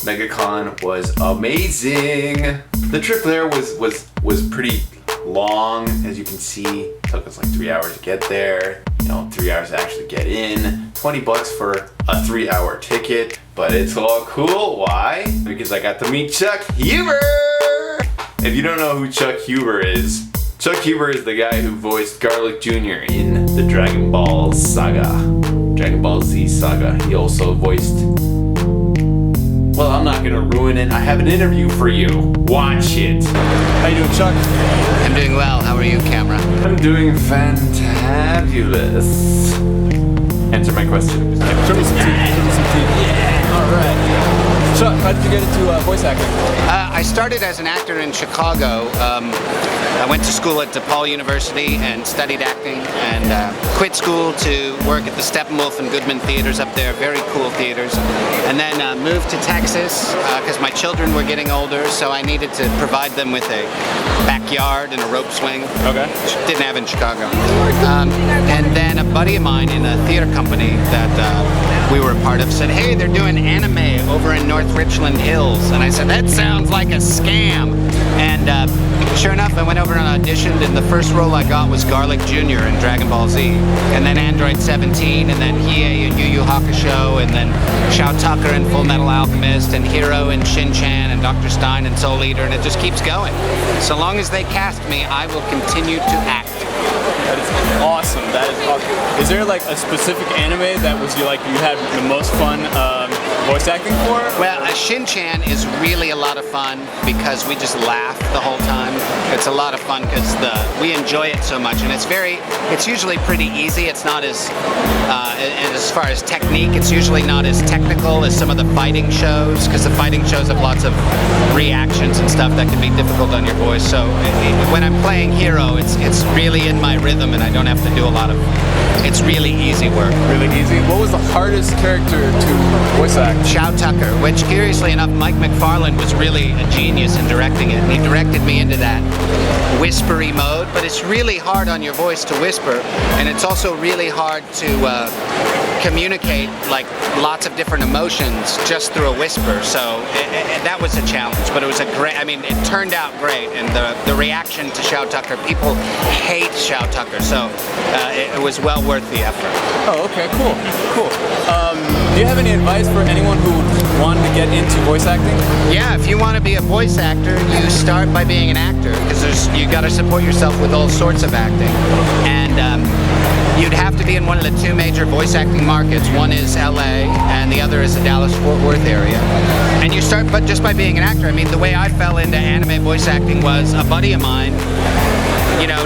Megacon was amazing. The trip there was pretty long, as you can see. It took us like 3 hours to get there. 3 hours to actually get in. $20 for a 3-hour ticket, but it's all cool. Why? Because I got to meet Chuck Huber. If you don't know who Chuck Huber is the guy who voiced Garlic Jr. in the Dragon Ball Z saga. He also voiced... Well, I'm not gonna ruin it. I have an interview for you. Watch it. How you doing, Chuck? I'm doing well. How are you, camera? I'm doing fantabulous. Answer my question. Show me some teeth. All right. Chuck, how did you get into voice acting? I started as an actor in Chicago. I went to school at DePaul University and studied acting, and quit school to work at the Steppenwolf and Goodman theaters up there, very cool theaters. And then moved to Texas because my children were getting older, so I needed to provide them with a backyard and a rope swing. Okay. Which didn't have in Chicago. And then a buddy of mine in a theater company that we were a part of said, hey, they're doing anime over in North Richland Hills. And I said, that sounds like a scam. And sure enough, I went over and auditioned, and the first role I got was Garlic Jr. in Dragon Ball Z. And then Android 17, and then Hiei in Yu Yu Hakusho, and then Shao Tucker in Full Metal Alchemist, and Hero in Shin-Chan, and Dr. Stein in Soul Eater, and it just keeps going. So long as they cast me, I will continue to act. That is awesome. That is awesome. Is there like a specific anime that was you had the most fun voice acting for? Well, Shin-Chan is really a lot of fun because we just laugh the whole time. It's a lot of fun because we enjoy it so much, and it's usually pretty easy. It's not as far as technique, it's usually not as technical as some of the fighting shows, because the fighting shows have lots of reactions and stuff that can be difficult on your voice. So when I'm playing Hero, it's really in my rhythm, and I don't have to do a lot of. It's really easy work. Really easy. What was the hardest character to voice act? Shao Tucker, which curiously enough, Mike McFarland was really a genius in directing it. And he directed me into that whispery mode, but it's really hard on your voice to whisper, and it's also really hard to communicate like lots of different emotions just through a whisper. So that was a challenge, but it was it turned out great, and the reaction to Shao Tucker, people hate Shao Tucker, so it was well worth the effort. Oh, okay, cool. Do you have any advice for anyone who wanted to get into voice acting? Yeah, if you want to be a voice actor, you start by being an actor, because you got to support yourself with all sorts of acting, and you'd have to be in one of the two major voice acting markets. One is LA, and the other is the Dallas-Fort Worth area. And you start just by being an actor. I mean, the way I fell into anime voice acting was a buddy of mine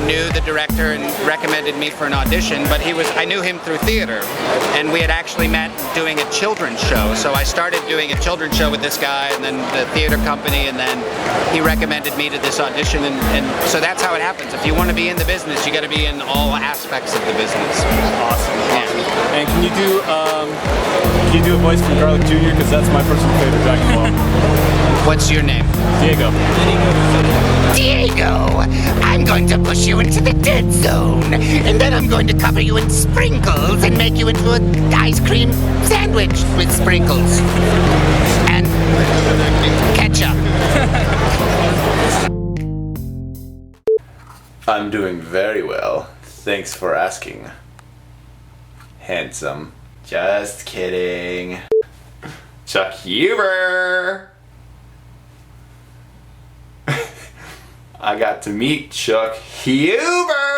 knew the director and recommended me for an audition, but I knew him through theater, and we had actually met doing a children's show. So I started doing a children's show with this guy, and then the theater company, and then he recommended me to this audition, and so that's how it happens. If you want to be in the business, you got to be in all aspects of the business. Awesome. Yeah. And can you do a voice from Garlic Jr.? Because that's my personal favorite Dragon Ball. What's your name? Diego. Diego, I'm going to push you into the dead zone, and then I'm going to cover you in sprinkles and make you into an ice cream sandwich with sprinkles and ketchup. I'm doing very well. Thanks for asking. Handsome. Just kidding. Chuck Huber! I got to meet Chuck Huber!